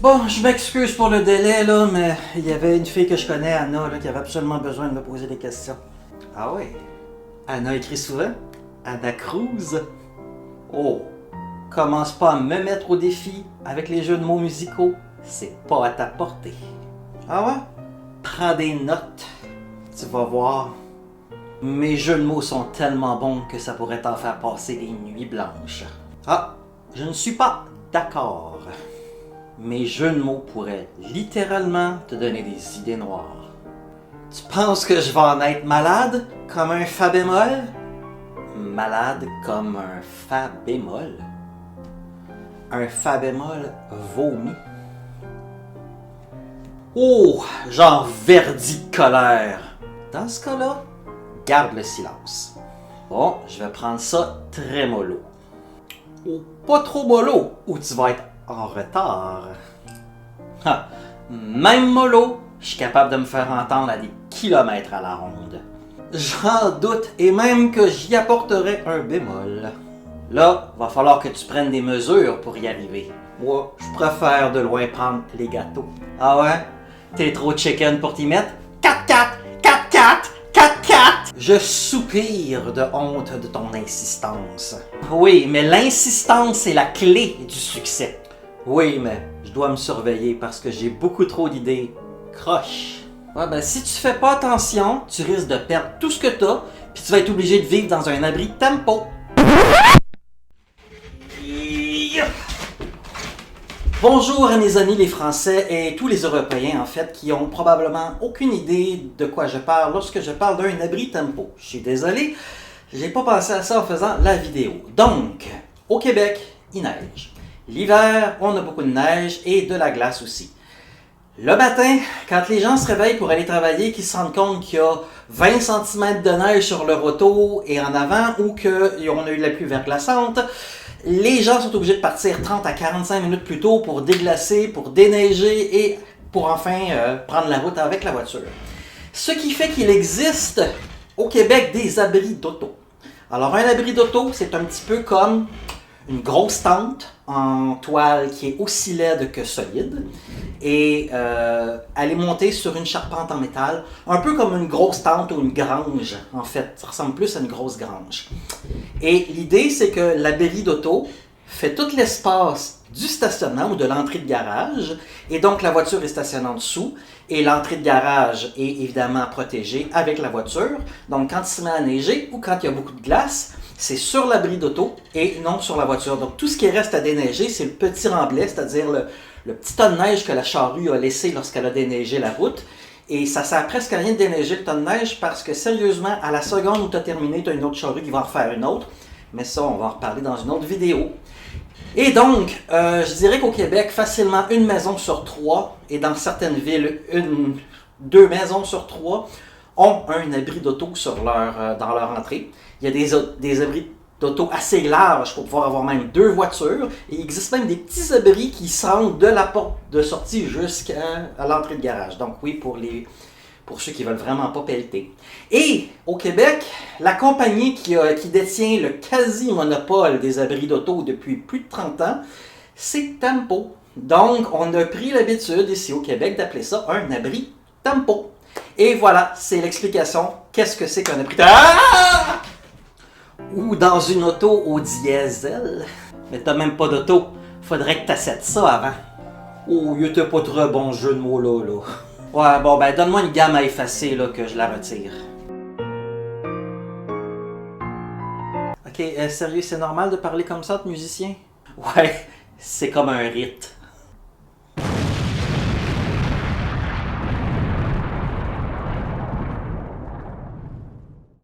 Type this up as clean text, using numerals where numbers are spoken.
Bon, je m'excuse pour le délai, là, mais il y avait une fille que je connais, Anna, là, qui avait absolument besoin de me poser des questions. Ah oui? Anna écrit souvent? Anna Cruz? Oh, commence pas à me mettre au défi avec les jeux de mots musicaux. C'est pas à ta portée. Ah ouais? Prends des notes. Tu vas voir. Mes jeux de mots sont tellement bons que ça pourrait t'en faire passer des nuits blanches. Ah, je ne suis pas d'accord. Mes jeux de mots pourraient littéralement te donner des idées noires. Tu penses que je vais en être malade comme un fa bémol? Malade comme un fa bémol? Un fa bémol vomi. Oh, genre verdi de colère. Dans ce cas-là, garde le silence. Bon, je vais prendre ça très mollo. Ou pas trop mollo, ou tu vas être en retard. Ha, même mollo, je suis capable de me faire entendre à des kilomètres à la ronde. J'en doute, et même que j'y apporterai un bémol. Là, va falloir que tu prennes des mesures pour y arriver. Moi, je préfère de loin prendre les gâteaux. Ah ouais? T'es trop chicken pour t'y mettre? 4-4! 4-4! 4-4! Je soupire de honte de ton insistance. Oui, mais l'insistance est la clé du succès. Oui, mais je dois me surveiller parce que j'ai beaucoup trop d'idées croches. Ouais, ben si tu fais pas attention, tu risques de perdre tout ce que t'as, puis tu vas être obligé de vivre dans un abri de tempo. Bonjour à mes amis les Français et tous les Européens en fait qui ont probablement aucune idée de quoi je parle lorsque je parle d'un abri tempo. Je suis désolé, j'ai pas pensé à ça en faisant la vidéo. Donc, au Québec, il neige. L'hiver, on a beaucoup de neige et de la glace aussi. Le matin, quand les gens se réveillent pour aller travailler, qu'ils se rendent compte qu'il y a 20 cm de neige sur leur auto et en avant ou qu'on a eu de la pluie verglaçante, les gens sont obligés de partir 30 à 45 minutes plus tôt pour déglacer, pour déneiger et pour enfin prendre la route avec la voiture. Ce qui fait qu'il existe au Québec des abris d'auto. Alors un abri d'auto, c'est un petit peu comme une grosse tente en toile qui est aussi laide que solide et elle est montée sur une charpente en métal, un peu comme une grosse tente ou une grange en fait, ça ressemble plus à une grosse grange. Et l'idée c'est que l'abri d'auto fait tout l'espace du stationnement ou de l'entrée de garage et donc la voiture est stationnée en dessous et l'entrée de garage est évidemment protégée avec la voiture. Donc quand il se met à neiger ou quand il y a beaucoup de glace, c'est sur l'abri d'auto et non sur la voiture. Donc tout ce qui reste à déneiger, c'est le petit remblai, c'est-à-dire le petit tas de neige que la charrue a laissé lorsqu'elle a déneigé la route. Et ça sert presque à rien de déneiger le tas de neige parce que sérieusement, à la seconde où tu as terminé, tu as une autre charrue qui va en refaire une autre. Mais ça, on va en reparler dans une autre vidéo. Et donc, je dirais qu'au Québec, facilement une maison sur trois, et dans certaines villes, deux maisons sur trois, ont un abri d'auto dans leur entrée. Il y a des abris d'auto assez larges pour pouvoir avoir même deux voitures. Et il existe même des petits abris qui s'entrent de la porte de sortie jusqu'à l'entrée de garage. Donc oui, pour ceux qui veulent vraiment pas pelleter. Et au Québec, la compagnie qui détient le quasi-monopole des abris d'auto depuis plus de 30 ans, c'est Tempo. Donc on a pris l'habitude ici au Québec d'appeler ça un abri Tempo. Et voilà, c'est l'explication. Qu'est-ce que c'est qu'un abri Tempo? Ah! Ou dans une auto au diesel. Mais t'as même pas d'auto. Faudrait que t'achètes ça avant. Oh, il était pas très bon jeu de mots là. Ouais, bon ben donne-moi une gamme à effacer là que je la retire. Ok, sérieux, c'est normal de parler comme ça de musicien? Ouais, c'est comme un rite.